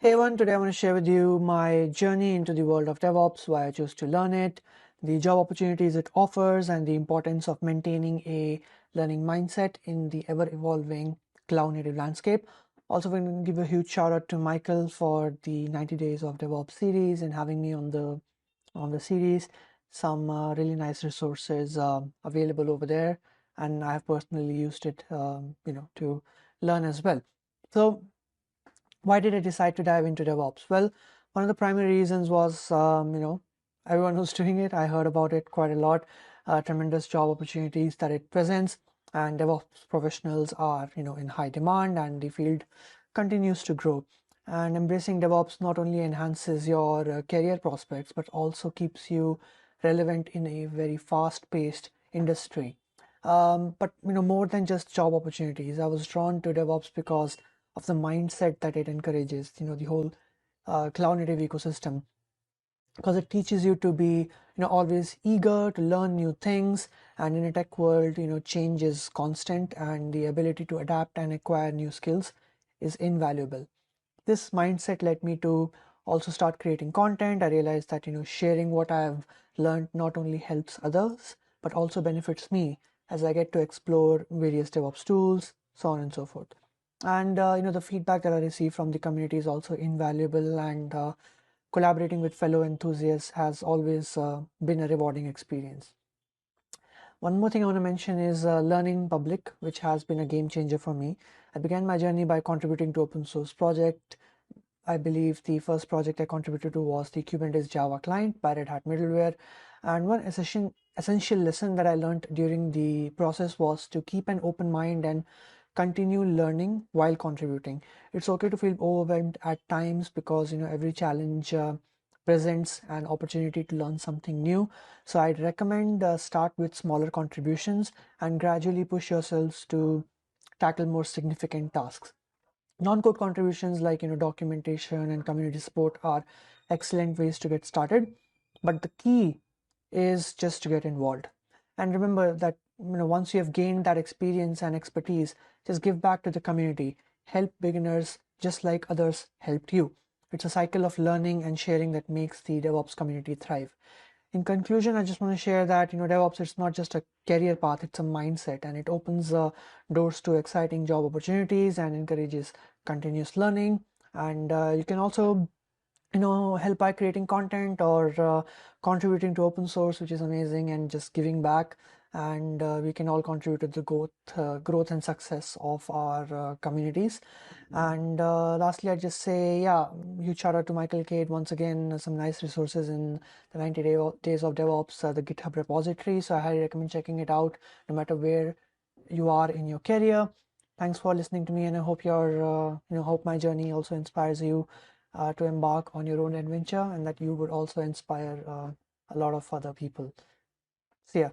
Hey everyone, today I want to share with you my journey into the world of DevOps, why I chose to learn it, the job opportunities it offers, and the importance of maintaining a learning mindset in the ever-evolving cloud-native landscape. Also, we're going to give a huge shout out to Michael for the 90 Days of DevOps series and having me on the series. Some really nice resources available over there, and I have personally used it, to learn as well. So why did I decide to dive into DevOps? Well, one of the primary reasons was, everyone was doing it. I heard about it quite a lot, tremendous job opportunities that it presents, and DevOps professionals are, in high demand, and the field continues to grow. And embracing DevOps not only enhances your career prospects, but also keeps you relevant in a very fast-paced industry. But more than just job opportunities, I was drawn to DevOps because of the mindset that it encourages, the whole cloud native ecosystem, because it teaches you to be, always eager to learn new things. And in a tech world, change is constant, and the ability to adapt and acquire new skills is invaluable. This mindset led me to also start creating content. I realized that, sharing what I've learned not only helps others, but also benefits me as I get to explore various DevOps tools, so on and so forth. And, the feedback that I receive from the community is also invaluable, and collaborating with fellow enthusiasts has always been a rewarding experience. One more thing I want to mention is learning public, which has been a game changer for me. I began my journey by contributing to open source project. I believe the first project I contributed to was the Kubernetes Java client by Red Hat middleware. And one essential lesson that I learned during the process was to keep an open mind and continue learning while contributing. It's okay to feel overwhelmed at times because every challenge presents an opportunity to learn something new. So I'd recommend start with smaller contributions and gradually push yourselves to tackle more significant tasks. Non-code contributions like documentation and community support are excellent ways to get started, but the key is just to get involved. And remember that once you have gained that experience and expertise, just give back to the community. Help beginners just like others helped you. It's a cycle of learning and sharing that makes the DevOps community thrive. In conclusion, I just want to share that DevOps, it's not just a career path, it's a mindset, and it opens doors to exciting job opportunities and encourages continuous learning. And you can also help by creating content or contributing to open source, which is amazing, and just giving back. And we can all contribute to the growth and success of our communities. And lastly, I just say, yeah, huge shout out to Michael Cade once again. Some nice resources in the 90 days of DevOps, the GitHub repository. So I highly recommend checking it out, no matter where you are in your career. Thanks for listening to me, and I hope hope my journey also inspires you to embark on your own adventure, and that you would also inspire a lot of other people. See ya.